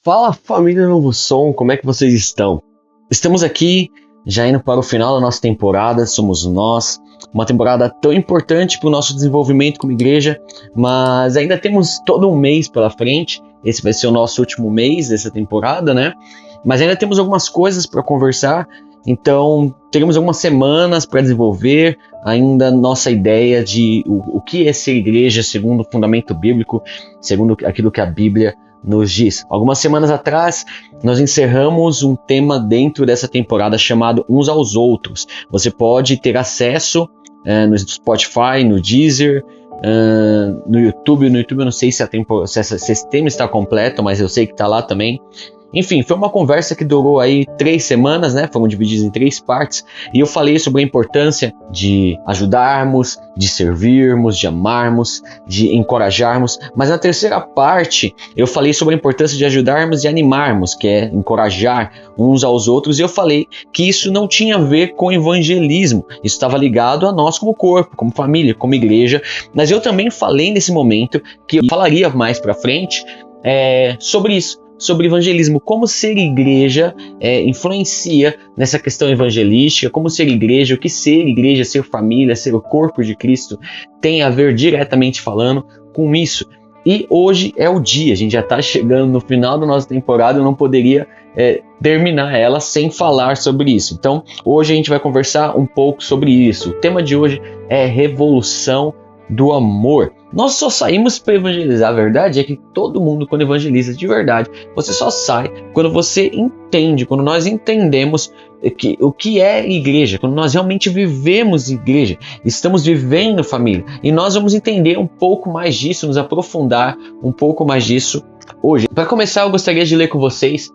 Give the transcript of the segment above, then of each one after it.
Fala, família Novo Som, como é que vocês estão? Estamos aqui já indo para o final da nossa temporada, somos nós, uma temporada tão importante para o nosso desenvolvimento como igreja, mas ainda temos todo um mês pela frente. Esse vai ser o nosso último mês dessa temporada, né? Mas ainda temos algumas coisas para conversar, então teremos algumas semanas para desenvolver ainda nossa ideia de o que é ser igreja segundo o fundamento bíblico, segundo aquilo que a Bíblia nos diz. Algumas semanas atrás, nós encerramos um tema dentro dessa temporada chamado Uns aos Outros. Você pode ter acesso no Spotify, no Deezer, no YouTube. No YouTube eu não sei se esse tema está completo, mas eu sei que está lá também. Enfim, foi uma conversa que durou aí 3 semanas, né? Foram divididas em 3 partes. E eu falei sobre a importância de ajudarmos, de servirmos, de amarmos, de encorajarmos. Mas na terceira parte, eu falei sobre a importância de ajudarmos e animarmos, que é encorajar uns aos outros. E eu falei que isso não tinha a ver com evangelismo. Isso estava ligado a nós como corpo, como família, como igreja. Mas eu também falei nesse momento, que eu falaria mais pra frente, sobre isso. Sobre evangelismo, como ser igreja influencia nessa questão evangelística, como ser igreja, o que ser família, ser o corpo de Cristo tem a ver diretamente falando com isso. E hoje é o dia, a gente já está chegando no final da nossa temporada, eu não poderia terminar ela sem falar sobre isso. Então hoje a gente vai conversar um pouco sobre isso. O tema de hoje é revolução do amor. Nós só saímos para evangelizar. A verdade é que todo mundo, quando evangeliza de verdade, você só sai quando você entende, quando nós entendemos o que é igreja, quando nós realmente vivemos igreja, estamos vivendo família. E nós vamos entender um pouco mais disso, nos aprofundar um pouco mais disso hoje. Para começar, eu gostaria de ler com vocês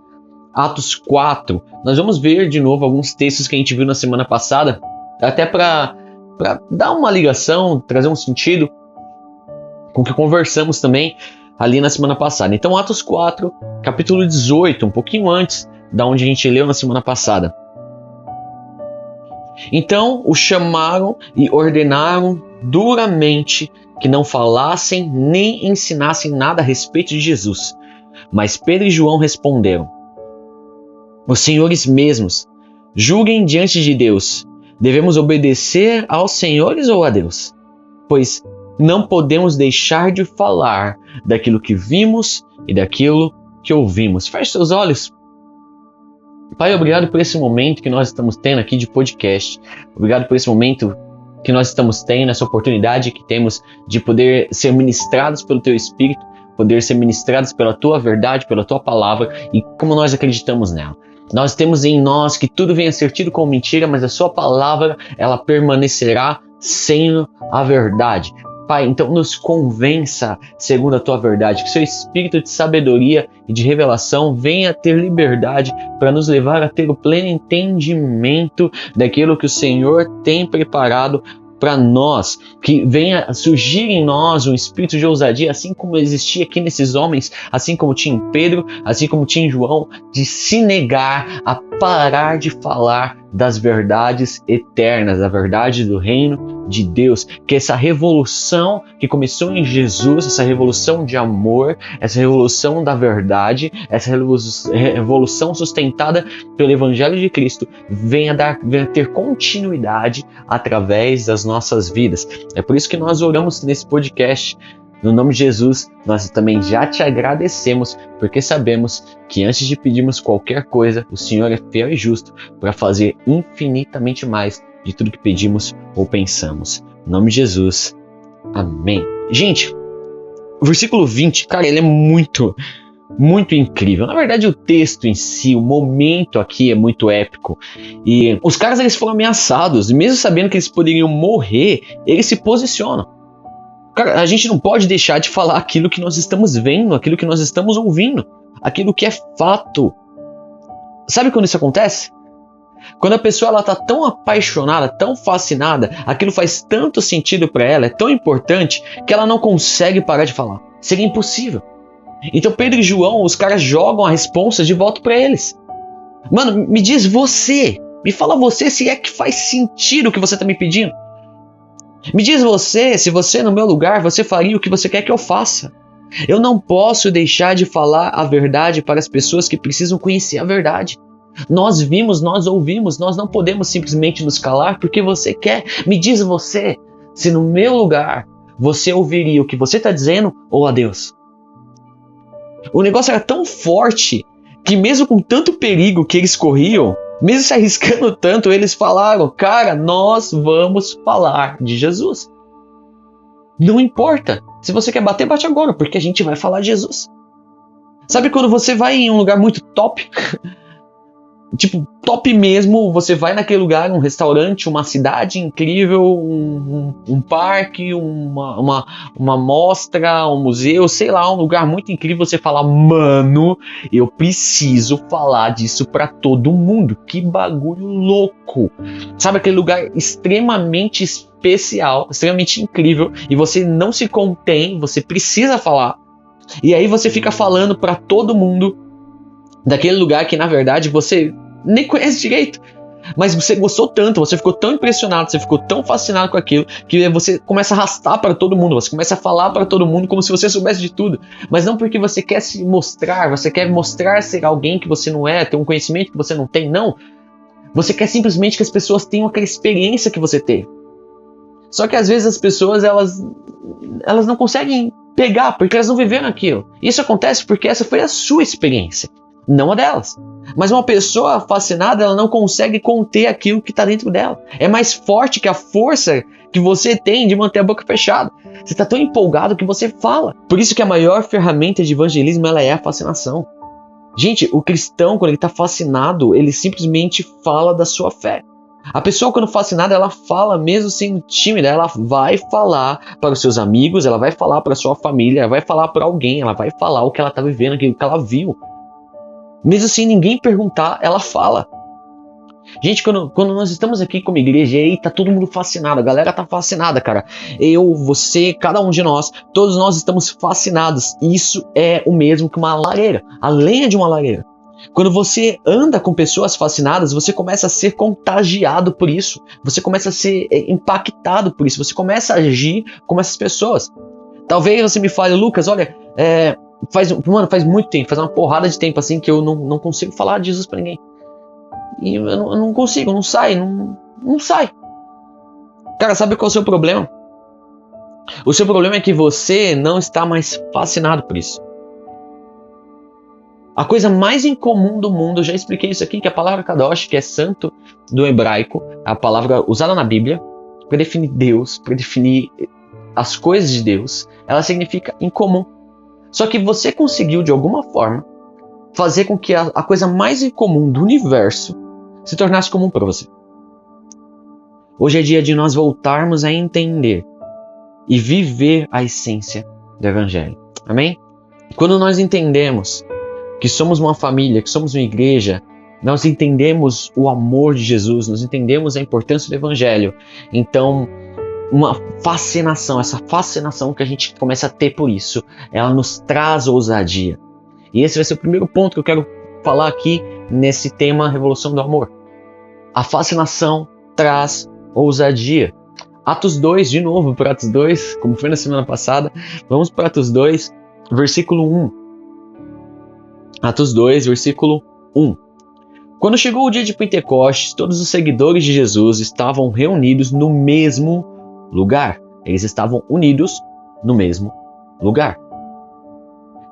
Atos 4. Nós vamos ver de novo alguns textos que a gente viu na semana passada, até para dar uma ligação, trazer um sentido com o que conversamos também ali na semana passada. Então, Atos 4, capítulo 18, um pouquinho antes da onde a gente leu na semana passada. Então, o chamaram e ordenaram duramente que não falassem nem ensinassem nada a respeito de Jesus. Mas Pedro e João responderam: os senhores mesmos julguem diante de Deus. Devemos obedecer aos senhores ou a Deus? Pois não podemos deixar de falar daquilo que vimos e daquilo que ouvimos. Feche seus olhos. Pai, obrigado por esse momento que nós estamos tendo aqui de podcast. Obrigado por esse momento que nós estamos tendo, essa oportunidade que temos de poder ser ministrados pelo Teu Espírito, poder ser ministrados pela Tua verdade, pela Tua palavra e como nós acreditamos nela. Nós temos em nós que tudo venha a ser tido como mentira, mas a Sua palavra, ela permanecerá sendo a verdade. Pai, então nos convença segundo a Tua verdade, que Seu Espírito de sabedoria e de revelação venha ter liberdade para nos levar a ter o pleno entendimento daquilo que o Senhor tem preparado para nós, que venha surgir em nós um espírito de ousadia, assim como existia aqui nesses homens, assim como tinha em Pedro, assim como tinha em João, de se negar a parar de falar das verdades eternas, da verdade do reino de Deus, que essa revolução que começou em Jesus, essa revolução de amor, essa revolução da verdade, essa revolução sustentada pelo Evangelho de Cristo, venha ter continuidade através das nossas vidas. É por isso que nós oramos nesse podcast. No nome de Jesus, nós também já te agradecemos, porque sabemos que antes de pedirmos qualquer coisa, o Senhor é fiel e justo para fazer infinitamente mais de tudo que pedimos ou pensamos. No nome de Jesus, amém. Gente, o versículo 20, cara, ele é muito incrível. Na verdade, o texto em si, o momento aqui é muito épico. E os caras, eles foram ameaçados, e mesmo sabendo que eles poderiam morrer, eles se posicionam. Cara, a gente não pode deixar de falar aquilo que nós estamos vendo, aquilo que nós estamos ouvindo, aquilo que é fato. Sabe quando isso acontece? Quando a pessoa está tão apaixonada, tão fascinada, aquilo faz tanto sentido para ela, é tão importante, que ela não consegue parar de falar. Seria impossível. Então Pedro e João, os caras jogam a responsa de volta para eles. Mano, me diz você, me fala você se é que faz sentido o que você está me pedindo. Me diz você, se você no meu lugar, você faria o que você quer que eu faça. Eu não posso deixar de falar a verdade para as pessoas que precisam conhecer a verdade. Nós vimos, nós ouvimos, nós não podemos simplesmente nos calar porque você quer. Me diz você, se no meu lugar você ouviria o que você está dizendo ou a Deus? O negócio era tão forte que mesmo com tanto perigo que eles corriam, mesmo se arriscando tanto, eles falaram, cara, nós vamos falar de Jesus. Não importa. Se você quer bater, bate agora, porque a gente vai falar de Jesus. Sabe quando você vai em um lugar muito top? Tipo, top mesmo, você vai naquele lugar, um restaurante, uma cidade incrível, um parque, uma mostra, um museu, sei lá, um lugar muito incrível, você fala, mano, eu preciso falar disso pra todo mundo, que bagulho louco. Sabe aquele lugar extremamente especial, extremamente incrível, e você não se contém, você precisa falar, e aí você fica falando pra todo mundo, daquele lugar que na verdade você nem conhece direito, mas você gostou tanto, você ficou tão impressionado, você ficou tão fascinado com aquilo, que você começa a arrastar para todo mundo, você começa a falar para todo mundo como se você soubesse de tudo, mas não porque você quer se mostrar, você quer mostrar ser alguém que você não é, ter um conhecimento que você não tem, não. Você quer simplesmente que as pessoas tenham aquela experiência que você teve. Só que às vezes as pessoas, elas não conseguem pegar, porque elas não viveram aquilo. Isso acontece porque essa foi a sua experiência, não a delas. Mas uma pessoa fascinada, ela não consegue conter aquilo que está dentro dela. É mais forte que a força que você tem de manter a boca fechada. Você está tão empolgado que você fala. Por isso que a maior ferramenta de evangelismo, ela é a fascinação. Gente, o cristão, quando ele está fascinado, ele simplesmente fala da sua fé. A pessoa, quando fascinada, ela fala mesmo sendo tímida, ela vai falar para os seus amigos, ela vai falar para a sua família, ela vai falar para alguém, ela vai falar o que ela está vivendo, aquilo que ela viu. Mesmo sem ninguém perguntar, ela fala. Gente, quando nós estamos aqui como igreja, e aí tá todo mundo fascinado, a galera tá fascinada, cara. Eu, você, cada um de nós, todos nós estamos fascinados. Isso é o mesmo que uma lareira, a lenha de uma lareira. Quando você anda com pessoas fascinadas, você começa a ser contagiado por isso. Você começa a ser impactado por isso. Você começa a agir como essas pessoas. Talvez você me fale, Lucas, olha, faz muito tempo, faz uma porrada de tempo assim que eu não consigo falar de Jesus pra ninguém. E eu não consigo, não sai. Cara, sabe qual é o seu problema? O seu problema é que você não está mais fascinado por isso. A coisa mais incomum do mundo, eu já expliquei isso aqui, que a palavra kadosh, que é santo do hebraico, a palavra usada na Bíblia para definir Deus, para definir as coisas de Deus, ela significa incomum. Só que você conseguiu, de alguma forma, fazer com que a coisa mais incomum do universo se tornasse comum para você. Hoje é dia de nós voltarmos a entender e viver a essência do Evangelho. Amém? Quando nós entendemos que somos uma família, que somos uma igreja, nós entendemos o amor de Jesus, nós entendemos a importância do Evangelho. Então, uma fascinação, essa fascinação que a gente começa a ter por isso, ela nos traz ousadia. E esse vai ser o primeiro ponto que eu quero falar aqui nesse tema Revolução do Amor. A fascinação traz ousadia. Atos 2, de novo para Atos 2, como foi na semana passada. Vamos para Atos 2, versículo 1. Atos 2, versículo 1. Quando chegou o dia de Pentecostes, todos os seguidores de Jesus estavam reunidos no mesmo lugar. Eles estavam unidos no mesmo lugar.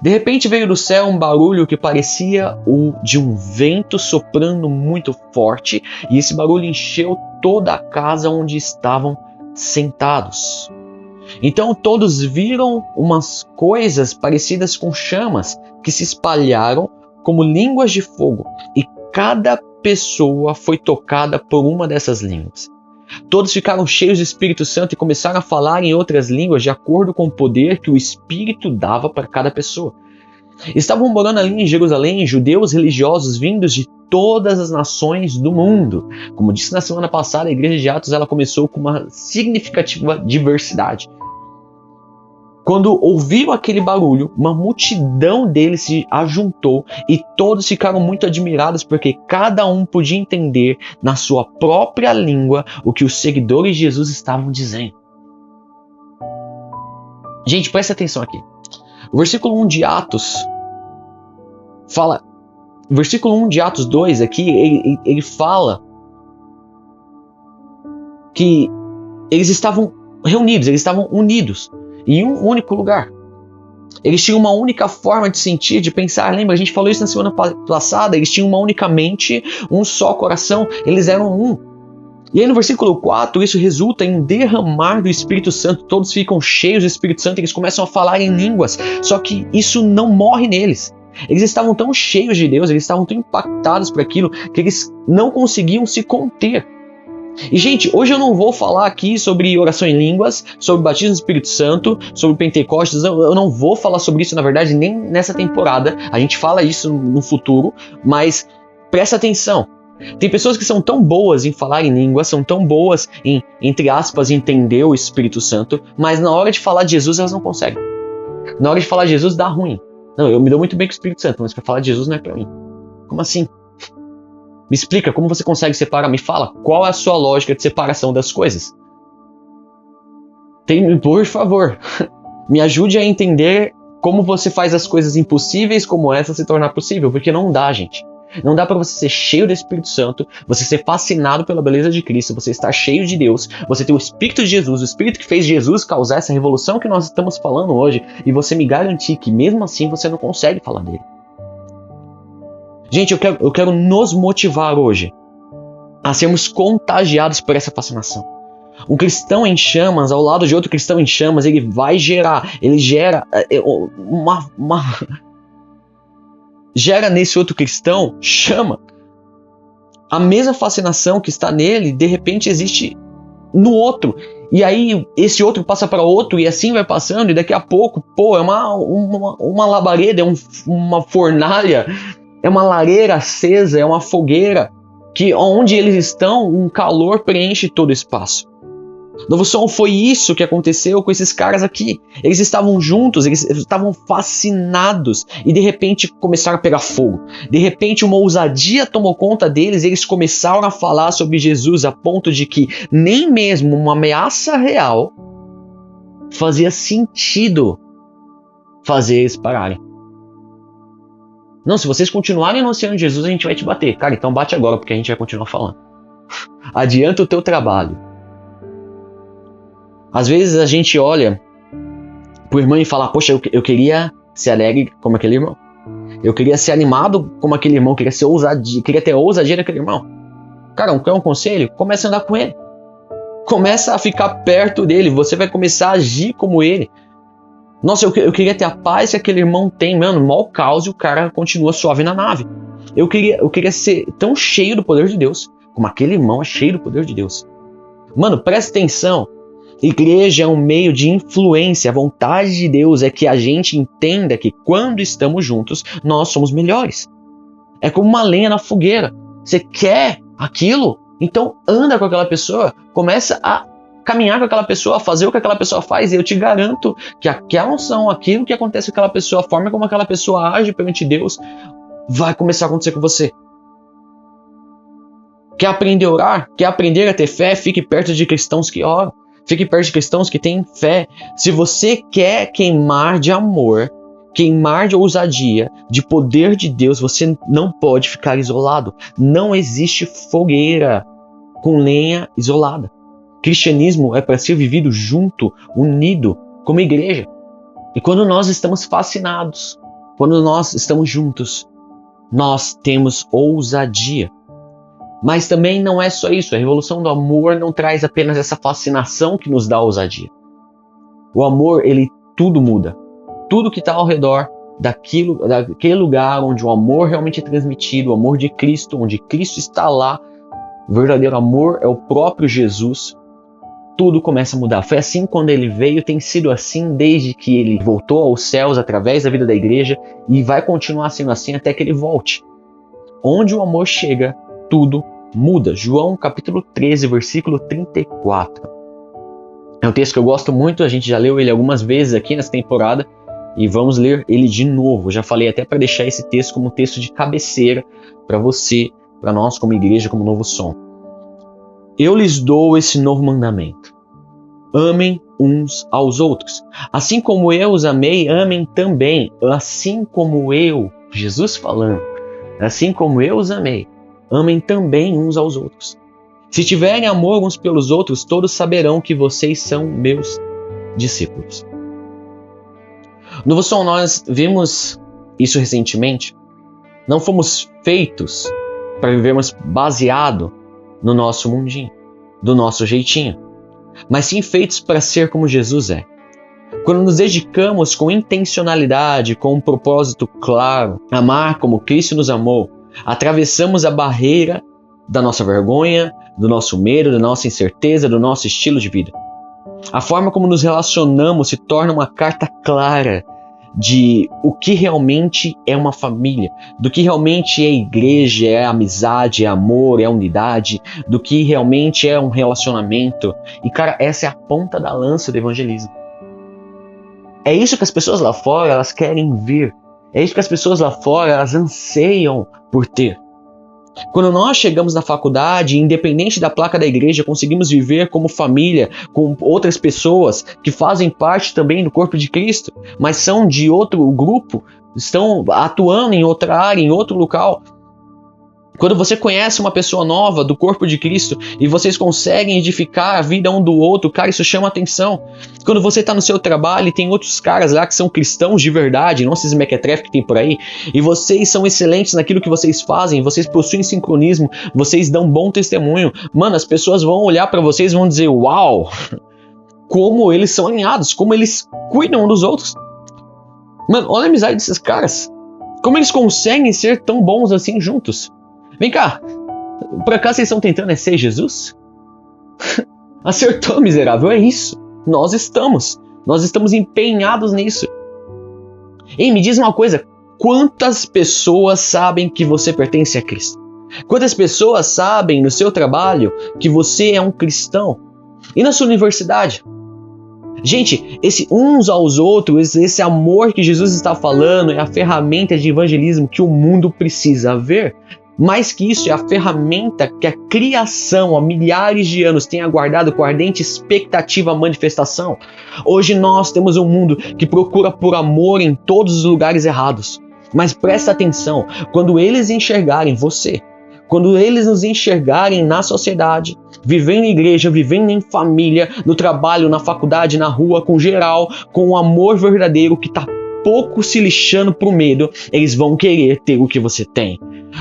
De repente veio do céu um barulho que parecia o de um vento soprando muito forte, e esse barulho encheu toda a casa onde estavam sentados. Então todos viram umas coisas parecidas com chamas que se espalharam como línguas de fogo, e cada pessoa foi tocada por uma dessas línguas. Todos ficaram cheios do Espírito Santo e começaram a falar em outras línguas de acordo com o poder que o Espírito dava para cada pessoa. Estavam morando ali em Jerusalém judeus religiosos vindos de todas as nações do mundo. Como disse na semana passada, a igreja de Atos ela começou com uma significativa diversidade. Quando ouviram aquele barulho, uma multidão deles se ajuntou e todos ficaram muito admirados porque cada um podia entender na sua própria língua o que os seguidores de Jesus estavam dizendo. Gente, presta atenção aqui. O versículo 1 de Atos fala... O versículo 1 de Atos 2 aqui, ele fala que eles estavam reunidos, eles estavam unidos em um único lugar. Eles tinham uma única forma de sentir, de pensar. Lembra, a gente falou isso na semana passada, eles tinham uma única mente, um só coração, eles eram um. E aí no versículo 4, isso resulta em um derramar do Espírito Santo. Todos ficam cheios do Espírito Santo e eles começam a falar em línguas. Só que isso não morre neles. Eles estavam tão cheios de Deus, eles estavam tão impactados por aquilo, que eles não conseguiam se conter. E gente, hoje eu não vou falar aqui sobre oração em línguas, sobre batismo do Espírito Santo, sobre Pentecostes. Eu não vou falar sobre isso, na verdade, nem nessa temporada. A gente fala isso no futuro, mas presta atenção. Tem pessoas que são tão boas em falar em línguas, são tão boas em, entre aspas, entender o Espírito Santo, mas na hora de falar de Jesus elas não conseguem. Na hora de falar de Jesus dá ruim. Não, eu me dou muito bem com o Espírito Santo, mas para falar de Jesus não é para mim. Como assim? Me explica como você consegue separar, me fala qual é a sua lógica de separação das coisas. Por favor, me ajude a entender como você faz as coisas impossíveis como essa se tornar possível, porque não dá, gente. Não dá para você ser cheio do Espírito Santo, você ser fascinado pela beleza de Cristo, você estar cheio de Deus, você ter o Espírito de Jesus, o Espírito que fez Jesus causar essa revolução que nós estamos falando hoje, e você me garantir que mesmo assim você não consegue falar dele. Gente, eu quero nos motivar hoje a sermos contagiados por essa fascinação. Um cristão em chamas, ao lado de outro cristão em chamas, ele gera gera nesse outro cristão chama. A mesma fascinação que está nele, de repente existe no outro. E aí esse outro passa para outro e assim vai passando, e daqui a pouco, é uma labareda, é uma fornalha, é uma lareira acesa, é uma fogueira, que onde eles estão, um calor preenche todo o espaço. Novo Som, foi isso que aconteceu com esses caras aqui. Eles estavam juntos, eles estavam fascinados e de repente começaram a pegar fogo. De repente uma ousadia tomou conta deles e eles começaram a falar sobre Jesus a ponto de que nem mesmo uma ameaça real fazia sentido fazer eles pararem. Não, se vocês continuarem anunciando Jesus, a gente vai te bater. Cara, então bate agora, porque a gente vai continuar falando. Adianta o teu trabalho. Às vezes a gente olha pro irmão e fala, poxa, eu queria ser alegre como aquele irmão. Eu queria ser animado como aquele irmão, queria ter ousadia daquele irmão. Cara, quer um conselho? Comece a andar com ele. Começa a ficar perto dele, você vai começar a agir como ele. Nossa, eu queria ter a paz que aquele irmão tem, mano, mal caos e o cara continua suave na nave. Eu queria ser tão cheio do poder de Deus, como aquele irmão é cheio do poder de Deus. Mano, presta atenção. Igreja é um meio de influência. A vontade de Deus é que a gente entenda que quando estamos juntos, nós somos melhores. É como uma lenha na fogueira. Você quer aquilo? Então anda com aquela pessoa, começa a caminhar com aquela pessoa, a fazer o que aquela pessoa faz, e eu te garanto que aquela unção, aquilo que acontece com aquela pessoa, a forma como aquela pessoa age perante Deus, vai começar a acontecer com você. Quer aprender a orar? Quer aprender a ter fé? Fique perto de cristãos que oram. Fique perto de cristãos que têm fé. Se você quer queimar de amor, queimar de ousadia, de poder de Deus, você não pode ficar isolado. Não existe fogueira com lenha isolada. Cristianismo é para ser vivido junto, unido, como igreja. E quando nós estamos fascinados, quando nós estamos juntos, nós temos ousadia. Mas também não é só isso. A revolução do amor não traz apenas essa fascinação que nos dá ousadia. O amor, ele tudo muda. Tudo que está ao redor daquele lugar onde o amor realmente é transmitido, o amor de Cristo, onde Cristo está lá, o verdadeiro amor é o próprio Jesus, tudo começa a mudar. Foi assim quando ele veio, tem sido assim desde que ele voltou aos céus através da vida da igreja e vai continuar sendo assim até que ele volte. Onde o amor chega, tudo muda. João capítulo 13, versículo 34. É um texto que eu gosto muito, a gente já leu ele algumas vezes aqui nessa temporada e vamos ler ele de novo. Eu já falei até para deixar esse texto como um texto de cabeceira para você, para nós como igreja, como Novo Som. Eu lhes dou esse novo mandamento. Amem uns aos outros. Assim como eu os amei, amem também. Assim como eu, Jesus falando, assim como eu os amei, amem também uns aos outros. Se tiverem amor uns pelos outros, todos saberão que vocês são meus discípulos. No Novo Som nós vimos isso recentemente. Não fomos feitos para vivermos baseado no nosso mundinho, do nosso jeitinho, mas sim feitos para ser como Jesus é. Quando nos dedicamos com intencionalidade, com um propósito claro, amar como Cristo nos amou, atravessamos a barreira da nossa vergonha, do nosso medo, da nossa incerteza, do nosso estilo de vida. A forma como nos relacionamos se torna uma carta clara de o que realmente é uma família, do que realmente é igreja, é amizade, é amor, é unidade, do que realmente é um relacionamento. E cara, essa é a ponta da lança do evangelismo. É isso que as pessoas lá fora elas querem ver. É isso que as pessoas lá fora elas anseiam por ter. Quando nós chegamos na faculdade, independente da placa da igreja, conseguimos viver como família, com outras pessoas que fazem parte também do corpo de Cristo, mas são de outro grupo, estão atuando em outra área, em outro local. Quando você conhece uma pessoa nova do corpo de Cristo e vocês conseguem edificar a vida um do outro, cara, isso chama atenção. Quando você está no seu trabalho e tem outros caras lá que são cristãos de verdade, não esses mequetrefe que tem por aí, e vocês são excelentes naquilo que vocês fazem, vocês possuem sincronismo, vocês dão bom testemunho, mano, as pessoas vão olhar para vocês e vão dizer, uau, como eles são alinhados, como eles cuidam um dos outros. Mano, olha a amizade desses caras, como eles conseguem ser tão bons assim juntos. Vem cá, por acaso vocês estão tentando ser Jesus? Acertou, miserável, é isso. Nós estamos empenhados nisso. Ei, me diz uma coisa, quantas pessoas sabem que você pertence a Cristo? Quantas pessoas sabem no seu trabalho que você é um cristão? E na sua universidade? Gente, esse uns aos outros, esse amor que Jesus está falando é a ferramenta de evangelismo que o mundo precisa ver. Mais que isso, é a ferramenta que a criação há milhares de anos tem aguardado com ardente expectativa a manifestação. Hoje nós temos um mundo que procura por amor em todos os lugares errados. Mas presta atenção, quando eles enxergarem você, quando eles nos enxergarem na sociedade, vivendo em igreja, vivendo em família, no trabalho, na faculdade, na rua, com geral, com um amor verdadeiro que está pouco se lixando pro medo, eles vão querer ter o que você tem.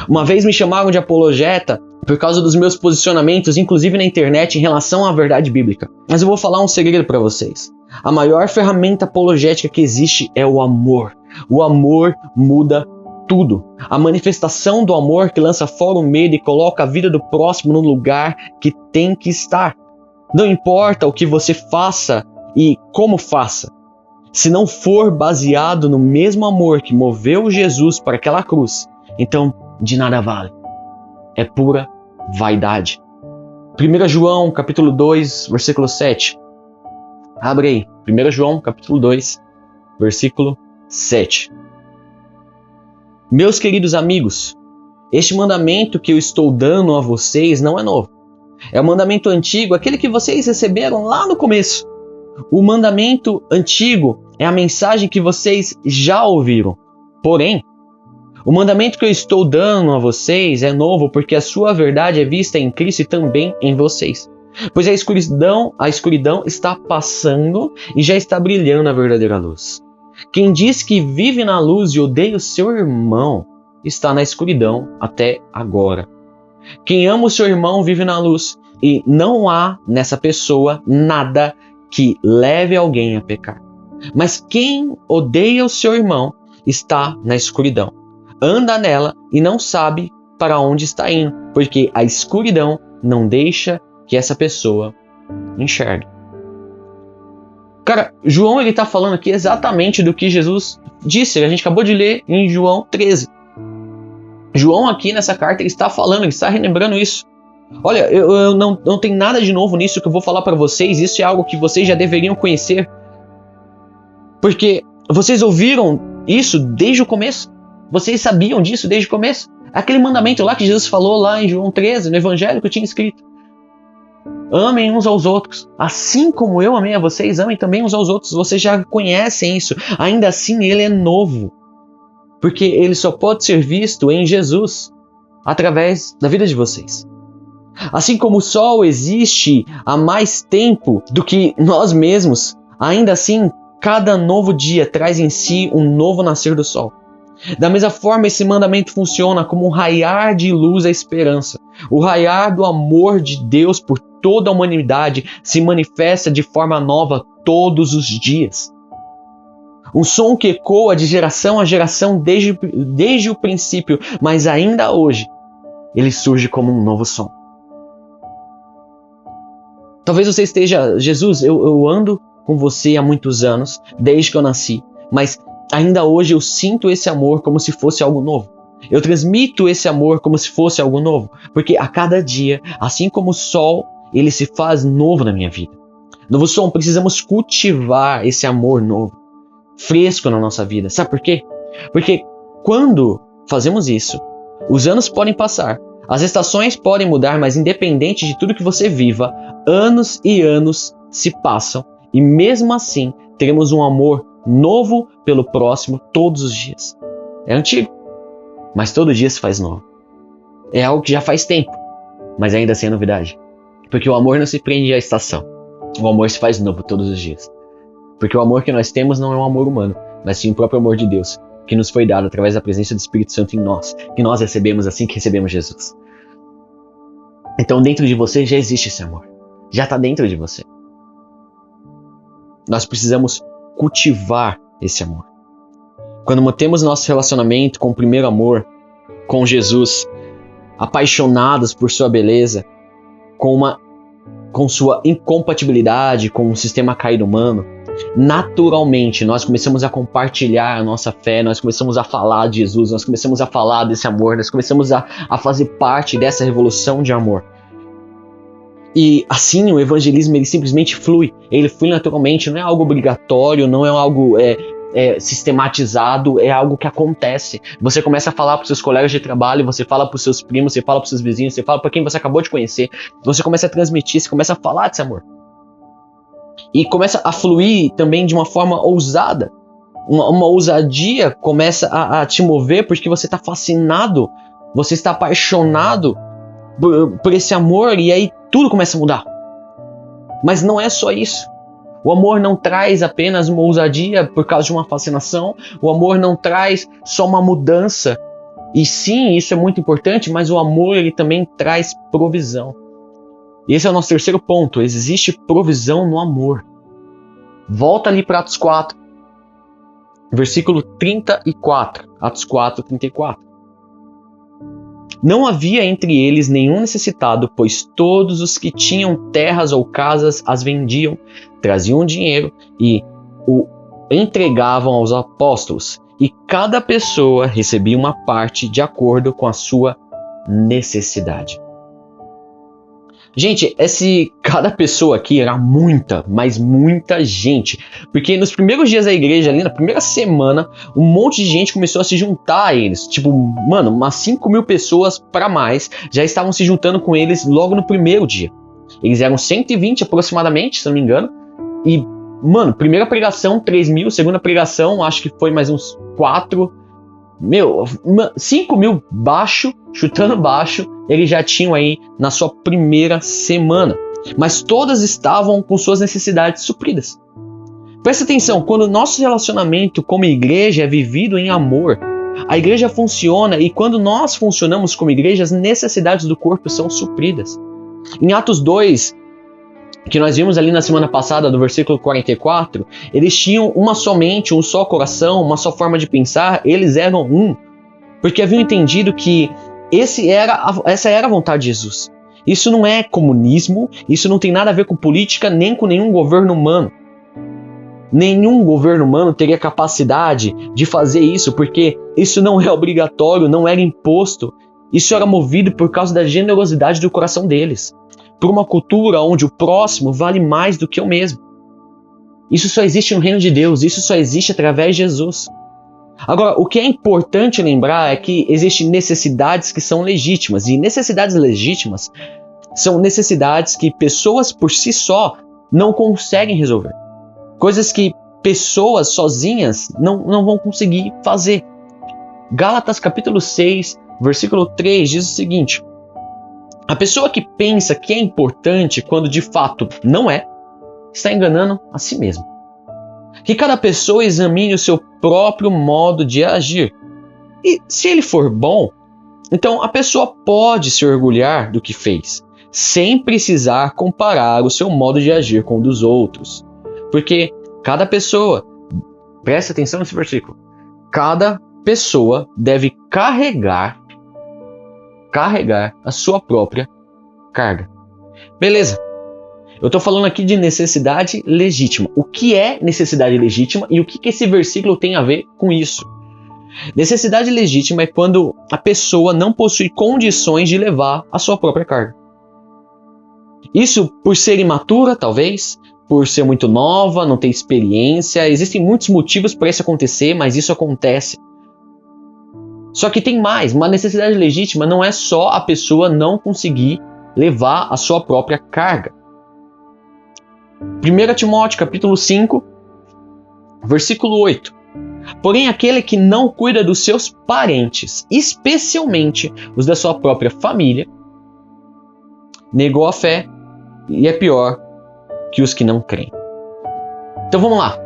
Uma vez me chamaram de apologeta por causa dos meus posicionamentos, inclusive na internet, em relação à verdade bíblica. Mas eu vou falar um segredo para vocês. A maior ferramenta apologética que existe é o amor. O amor muda tudo. A manifestação do amor que lança fora o medo e coloca a vida do próximo no lugar que tem que estar. Não importa o que você faça e como faça. Se não for baseado no mesmo amor que moveu Jesus para aquela cruz, então de nada vale. É pura vaidade. 1 João capítulo 2, versículo 7. Abre aí. 1 João capítulo 2, versículo 7. Meus queridos amigos, este mandamento que eu estou dando a vocês não é novo. É o mandamento antigo, aquele que vocês receberam lá no começo. O mandamento antigo é a mensagem que vocês já ouviram. Porém, o mandamento que eu estou dando a vocês é novo porque a sua verdade é vista em Cristo e também em vocês. Pois a escuridão está passando e já está brilhando a verdadeira luz. Quem diz que vive na luz e odeia o seu irmão está na escuridão até agora. Quem ama o seu irmão vive na luz e não há nessa pessoa nada que leve alguém a pecar. Mas quem odeia o seu irmão está na escuridão. Anda nela e não sabe para onde está indo, porque a escuridão não deixa que essa pessoa enxergue. Cara, João ele está falando aqui exatamente do que Jesus disse. A gente acabou de ler em João 13. João aqui nessa carta ele está falando, ele está relembrando isso. Olha, eu não tem nada de novo nisso que eu vou falar para vocês. Isso é algo que vocês já deveriam conhecer. Porque vocês ouviram isso desde o começo. Vocês sabiam disso desde o começo. Aquele mandamento lá que Jesus falou lá em João 13, no Evangelho que eu tinha escrito. Amem uns aos outros. Assim como eu amei a vocês, amem também uns aos outros. Vocês já conhecem isso. Ainda assim, ele é novo. Porque ele só pode ser visto em Jesus, através da vida de vocês. Assim como o sol existe há mais tempo do que nós mesmos, ainda assim, cada novo dia traz em si um novo nascer do sol. Da mesma forma, esse mandamento funciona como um raiar de luz à esperança. O raiar do amor de Deus por toda a humanidade se manifesta de forma nova todos os dias. Um som que ecoa de geração a geração desde o princípio, mas ainda hoje, ele surge como um novo som. Talvez você esteja, Jesus, eu ando com você há muitos anos, desde que eu nasci, mas ainda hoje eu sinto esse amor como se fosse algo novo. Eu transmito esse amor como se fosse algo novo, porque a cada dia, assim como o sol, ele se faz novo na minha vida. Novo som, precisamos cultivar esse amor novo, fresco na nossa vida. Sabe por quê? Porque quando fazemos isso, os anos podem passar, as estações podem mudar, mas independente de tudo que você viva, anos e anos se passam e mesmo assim teremos um amor novo pelo próximo todos os dias. É antigo, mas todo dia se faz novo. É algo que já faz tempo, mas ainda assim é novidade. Porque o amor não se prende à estação. O amor se faz novo todos os dias. Porque o amor que nós temos não é um amor humano, mas sim o próprio amor de Deus, que nos foi dado através da presença do Espírito Santo em nós, que nós recebemos assim que recebemos Jesus. Então dentro de você já existe esse amor. Já está dentro de você. Nós precisamos cultivar esse amor. Quando mantemos nosso relacionamento com o primeiro amor, com Jesus, apaixonados por sua beleza, com sua incompatibilidade com o sistema caído humano, naturalmente nós começamos a compartilhar a nossa fé, nós começamos a falar de Jesus, nós começamos a falar desse amor, nós começamos a fazer parte dessa revolução de amor. E assim o evangelismo ele simplesmente flui, ele flui naturalmente, não é algo obrigatório, não é algo sistematizado, é algo que acontece. Você começa a falar para os seus colegas de trabalho, você fala para os seus primos, você fala para os seus vizinhos, você fala para quem você acabou de conhecer, você começa a transmitir, você começa a falar desse amor. E começa a fluir também de uma forma ousada. Uma ousadia começa a te mover porque você está fascinado, você está apaixonado por esse amor e aí tudo começa a mudar. Mas não é só isso. O amor não traz apenas uma ousadia por causa de uma fascinação. O amor não traz só uma mudança. E sim, isso é muito importante, mas o amor ele também traz provisão. E esse é o nosso terceiro ponto. Existe provisão no amor. Volta ali para Atos 4. Versículo 34. Atos 4, 34. Não havia entre eles nenhum necessitado, pois todos os que tinham terras ou casas as vendiam, traziam dinheiro e o entregavam aos apóstolos. E cada pessoa recebia uma parte de acordo com a sua necessidade. Gente, cada pessoa aqui era muita, mas muita gente. Porque nos primeiros dias da igreja, ali na primeira semana, um monte de gente começou a se juntar a eles. Tipo, mano, umas 5.000 pessoas para mais já estavam se juntando com eles logo no primeiro dia. Eles eram 120 aproximadamente, se não me engano. E, mano, primeira pregação, 3.000. Segunda pregação, acho que foi mais uns 4. 5.000 baixo, chutando baixo, eles já tinham aí na sua primeira semana. Mas todas estavam com suas necessidades supridas. Presta atenção, quando o nosso relacionamento como igreja é vivido em amor, a igreja funciona e quando nós funcionamos como igreja, as necessidades do corpo são supridas. Em Atos 2, que nós vimos ali na semana passada, do versículo 44, eles tinham uma só mente, um só coração, uma só forma de pensar, eles eram um, porque haviam entendido que essa era a vontade de Jesus. Isso não é comunismo, isso não tem nada a ver com política, nem com nenhum governo humano. Nenhum governo humano teria capacidade de fazer isso, porque isso não é obrigatório, não era imposto, isso era movido por causa da generosidade do coração deles. Por uma cultura onde o próximo vale mais do que eu mesmo. Isso só existe no reino de Deus, isso só existe através de Jesus. Agora, o que é importante lembrar é que existem necessidades que são legítimas, e necessidades legítimas São necessidades que pessoas por si só não conseguem resolver. Coisas que pessoas sozinhas não vão conseguir fazer. Gálatas capítulo 6, versículo 3 diz o seguinte: a pessoa que pensa que é importante quando de fato não é, está enganando a si mesmo. Que cada pessoa examine o seu próprio modo de agir. E se ele for bom, então a pessoa pode se orgulhar do que fez, sem precisar comparar o seu modo de agir com o dos outros. Porque cada pessoa, presta atenção nesse versículo, cada pessoa deve carregar a sua própria carga. Beleza. Eu estou falando aqui de necessidade legítima. O que é necessidade legítima e o que esse versículo tem a ver com isso? Necessidade legítima é quando a pessoa não possui condições de levar a sua própria carga. Isso por ser imatura, talvez, por ser muito nova, não ter experiência. Existem muitos motivos para isso acontecer, mas isso acontece. Só que tem mais. Uma necessidade legítima não é só a pessoa não conseguir levar a sua própria carga. 1 Timóteo capítulo 5, versículo 8. Porém, aquele que não cuida dos seus parentes, especialmente os da sua própria família, negou a fé e é pior que os que não creem. Então vamos lá.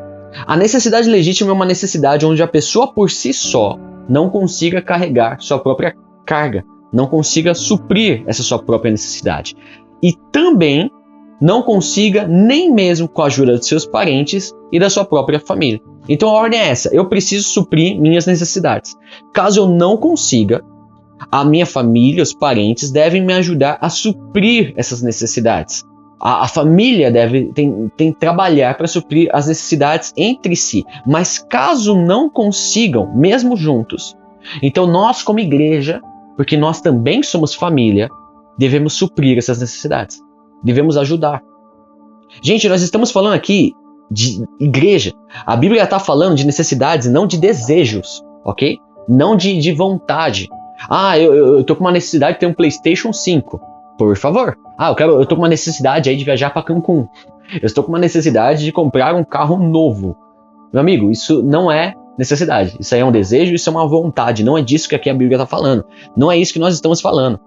A necessidade legítima é uma necessidade onde a pessoa por si só não consiga carregar sua própria carga, não consiga suprir essa sua própria necessidade. E também não consiga nem mesmo com a ajuda de seus parentes e da sua própria família. Então a ordem é essa: eu preciso suprir minhas necessidades. Caso eu não consiga, a minha família, os parentes devem me ajudar a suprir essas necessidades. A família tem que trabalhar para suprir as necessidades entre si. Mas caso não consigam, mesmo juntos, então nós como igreja, porque nós também somos família, devemos suprir essas necessidades. Devemos ajudar. Gente, nós estamos falando aqui de igreja. A Bíblia está falando de necessidades, não de desejos, ok? Não de vontade. Eu tô com uma necessidade de ter um PlayStation 5. Por favor. Eu tô com uma necessidade aí de viajar para Cancún. Eu estou com uma necessidade de comprar um carro novo. Meu amigo, isso não é necessidade. Isso aí é um desejo, isso é uma vontade. Não é disso que aqui a Bíblia está falando. Não é isso que nós estamos falando.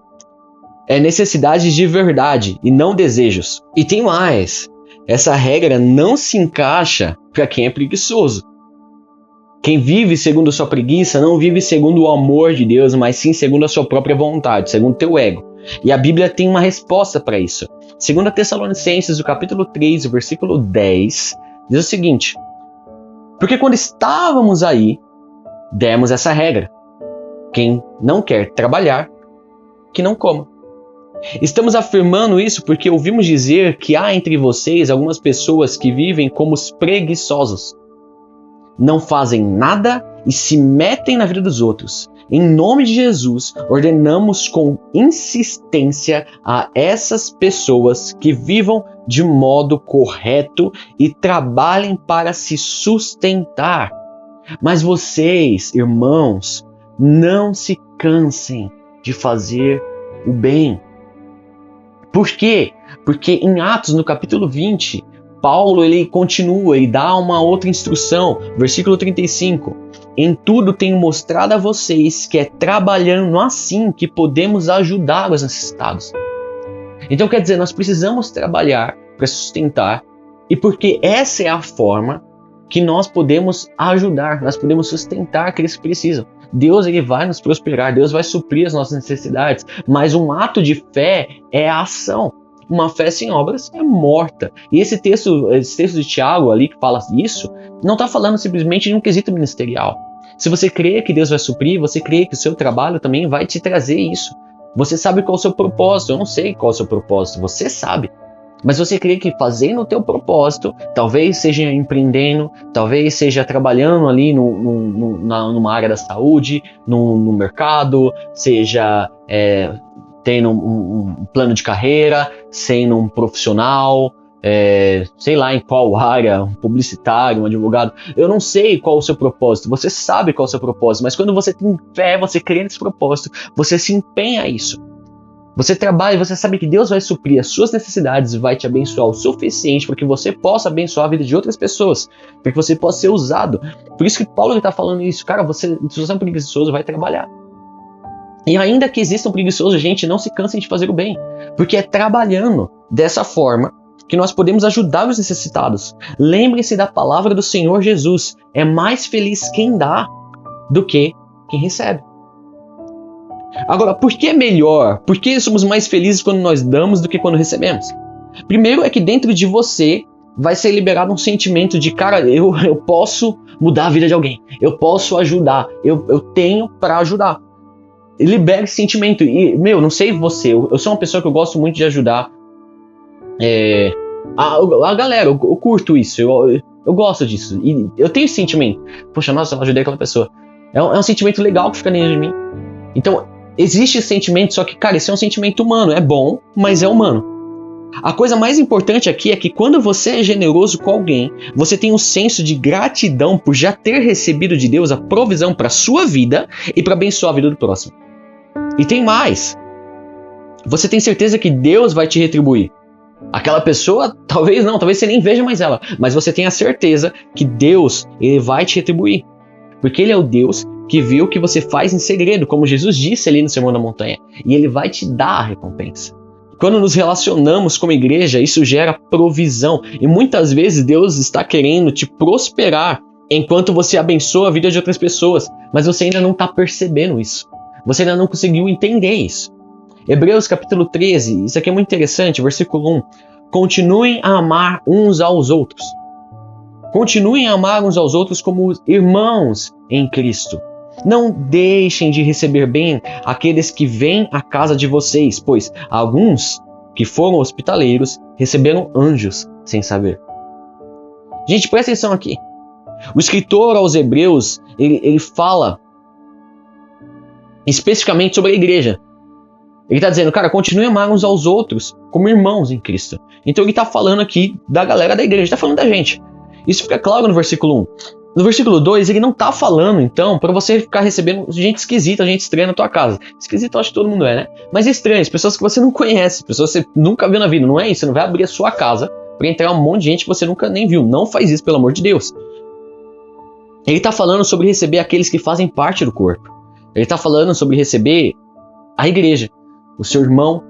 É necessidades de verdade e não desejos. E tem mais. Essa regra não se encaixa para quem é preguiçoso. Quem vive segundo a sua preguiça não vive segundo o amor de Deus, mas sim segundo a sua própria vontade, segundo o teu ego. E a Bíblia tem uma resposta para isso. 2 Tessalonicenses, o capítulo 3, o versículo 10, diz o seguinte: porque quando estávamos aí, demos essa regra: quem não quer trabalhar, que não coma. Estamos afirmando isso porque ouvimos dizer que há entre vocês algumas pessoas que vivem como os preguiçosos. Não fazem nada e se metem na vida dos outros. Em nome de Jesus, ordenamos com insistência a essas pessoas que vivam de modo correto e trabalhem para se sustentar. Mas vocês, irmãos, não se cansem de fazer o bem. Por quê? Porque em Atos, no capítulo 20, Paulo ele continua, ele dá uma outra instrução, versículo 35. Em tudo tenho mostrado a vocês que é trabalhando assim que podemos ajudar os necessitados. Então quer dizer, nós precisamos trabalhar para sustentar, e porque essa é a forma que nós podemos ajudar, nós podemos sustentar aqueles que precisam. Deus ele vai nos prosperar, Deus vai suprir as nossas necessidades, mas um ato de fé é a ação. Uma fé sem obras é morta. E esse texto de Tiago ali que fala isso, não está falando simplesmente de um quesito ministerial. Se você crê que Deus vai suprir, você crê que o seu trabalho também vai te trazer isso. Você sabe qual é o seu propósito, eu não sei qual é o seu propósito, você sabe. Mas você crê que fazendo o teu propósito, talvez seja empreendendo, talvez seja trabalhando ali numa área da saúde, no mercado, seja tendo um plano de carreira, sendo um profissional, sei lá em qual área, um publicitário, um advogado. Eu não sei qual é o seu propósito, você sabe qual é o seu propósito, mas quando você tem fé, você crê nesse propósito, você se empenha a isso. Você trabalha e você sabe que Deus vai suprir as suas necessidades e vai te abençoar o suficiente para que você possa abençoar a vida de outras pessoas, para que você possa ser usado. Por isso que Paulo está falando isso. Cara, se você é um preguiçoso, vai trabalhar. E ainda que exista um preguiçoso, gente, não se cansem de fazer o bem, porque é trabalhando dessa forma que nós podemos ajudar os necessitados. Lembre-se da palavra do Senhor Jesus. É mais feliz quem dá do que quem recebe. Agora, por que é melhor? Por que somos mais felizes quando nós damos do que quando recebemos? Primeiro é que dentro de você vai ser liberado um sentimento de, cara, eu posso mudar a vida de alguém. Eu posso ajudar. Eu tenho para ajudar. Libera esse sentimento. E, não sei você, eu sou uma pessoa que eu gosto muito de ajudar a galera. Eu curto isso. Eu gosto disso. E eu tenho esse sentimento. Poxa, nossa, eu ajudei aquela pessoa. É um sentimento legal que fica dentro de mim. Então, existe esse sentimento, só que, cara, esse é um sentimento humano. É bom, mas é humano. A coisa mais importante aqui é que quando você é generoso com alguém, você tem um senso de gratidão por já ter recebido de Deus a provisão para a sua vida e para abençoar a vida do próximo. E tem mais. Você tem certeza que Deus vai te retribuir. Aquela pessoa, talvez não, talvez você nem veja mais ela, mas você tem a certeza que Deus, ele vai te retribuir. Porque ele é o Deus que vê o que você faz em segredo, como Jesus disse ali no Sermão da Montanha, e ele vai te dar a recompensa. Quando nos relacionamos como igreja, isso gera provisão, e muitas vezes Deus está querendo te prosperar enquanto você abençoa a vida de outras pessoas, mas você ainda não está percebendo isso. Você ainda não conseguiu entender isso. Hebreus capítulo 13, isso aqui é muito interessante, versículo 1. Continuem a amar uns aos outros. Continuem a amar uns aos outros como irmãos em Cristo. Não deixem de receber bem aqueles que vêm à casa de vocês, pois alguns que foram hospitaleiros receberam anjos sem saber. Gente, presta atenção aqui. O escritor aos Hebreus, ele fala especificamente sobre a igreja. Ele está dizendo, cara, continue a amar uns aos outros como irmãos em Cristo. Então ele está falando aqui da galera da igreja, está falando da gente. Isso fica claro no versículo 1. No versículo 2, ele não está falando, então, para você ficar recebendo gente esquisita, gente estranha na tua casa. Esquisito, eu acho que todo mundo é, né? Mas estranhas, pessoas que você não conhece, pessoas que você nunca viu na vida. Não é isso, você não vai abrir a sua casa para entrar um monte de gente que você nunca nem viu. Não faz isso, pelo amor de Deus. Ele está falando sobre receber aqueles que fazem parte do corpo. Ele está falando sobre receber a igreja, o seu irmão,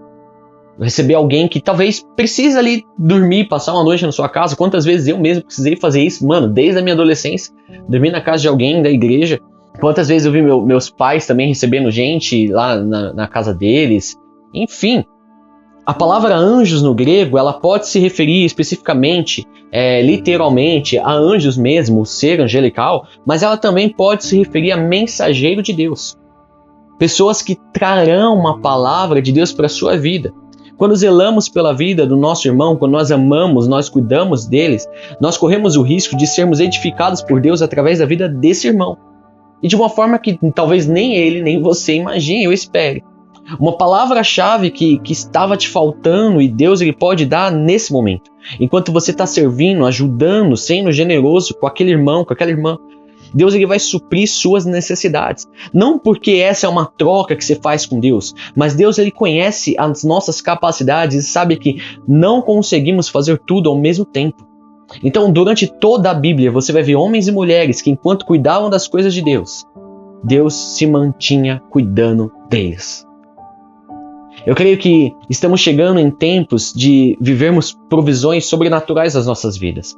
receber alguém que talvez precise ali dormir, passar uma noite na sua casa. Quantas vezes eu mesmo precisei fazer isso, mano, desde a minha adolescência, dormir na casa de alguém da igreja. Quantas vezes eu vi meus pais também recebendo gente lá na casa deles. Enfim, a palavra anjos no grego, ela pode se referir especificamente, literalmente, a anjos mesmo, o ser angelical, mas ela também pode se referir a mensageiro de Deus. Pessoas que trarão uma palavra de Deus para a sua vida. Quando zelamos pela vida do nosso irmão, quando nós amamos, nós cuidamos deles, nós corremos o risco de sermos edificados por Deus através da vida desse irmão. E de uma forma que talvez nem ele, nem você imagine ou espere. Uma palavra-chave que estava te faltando e Deus ele pode dar nesse momento. Enquanto você está servindo, ajudando, sendo generoso com aquele irmão, com aquela irmã, Deus ele vai suprir suas necessidades. Não porque essa é uma troca que você faz com Deus, mas Deus ele conhece as nossas capacidades e sabe que não conseguimos fazer tudo ao mesmo tempo. Então, durante toda a Bíblia, você vai ver homens e mulheres que, enquanto cuidavam das coisas de Deus, Deus se mantinha cuidando deles. Eu creio que estamos chegando em tempos de vivermos provisões sobrenaturais nas nossas vidas.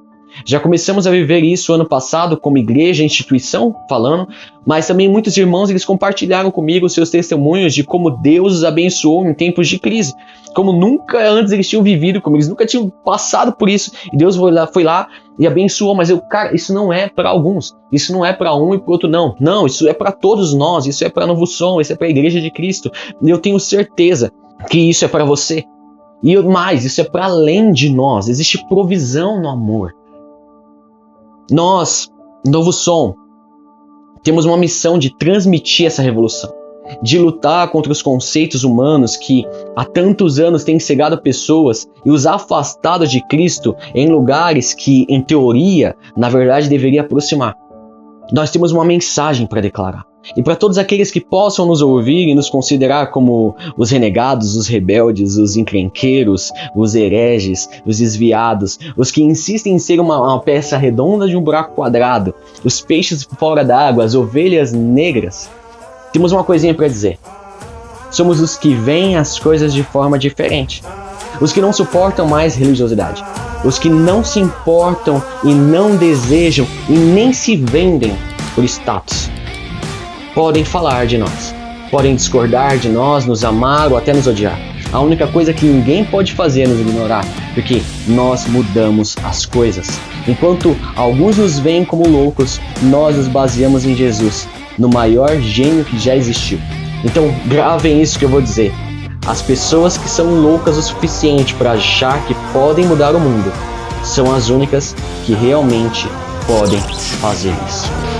Já começamos a viver isso ano passado como igreja, instituição, falando, mas também muitos irmãos eles compartilharam comigo seus testemunhos de como Deus os abençoou em tempos de crise, como nunca antes eles tinham vivido, como eles nunca tinham passado por isso, e Deus foi lá e abençoou, mas cara, isso não é para alguns, isso não é para um e para outro, não, isso é para todos nós, isso é para Novo Som, isso é para a Igreja de Cristo, e eu tenho certeza que isso é para você, e mais, isso é para além de nós, existe provisão no amor. Nós, Novo Som, temos uma missão de transmitir essa revolução, de lutar contra os conceitos humanos que há tantos anos têm cegado pessoas e os afastado de Cristo em lugares que, em teoria, na verdade deveria aproximar. Nós temos uma mensagem para declarar. E para todos aqueles que possam nos ouvir e nos considerar como os renegados, os rebeldes, os encrenqueiros, os hereges, os desviados, os que insistem em ser uma peça redonda de um buraco quadrado, os peixes fora d'água, as ovelhas negras, temos uma coisinha para dizer. Somos os que veem as coisas de forma diferente. Os que não suportam mais religiosidade. Os que não se importam e não desejam e nem se vendem por status. Podem falar de nós. Podem discordar de nós, nos amar ou até nos odiar. A única coisa que ninguém pode fazer é nos ignorar, porque nós mudamos as coisas. Enquanto alguns nos veem como loucos, nós nos baseamos em Jesus, no maior gênio que já existiu. Então gravem isso que eu vou dizer. As pessoas que são loucas o suficiente para achar que podem mudar o mundo são as únicas que realmente podem fazer isso.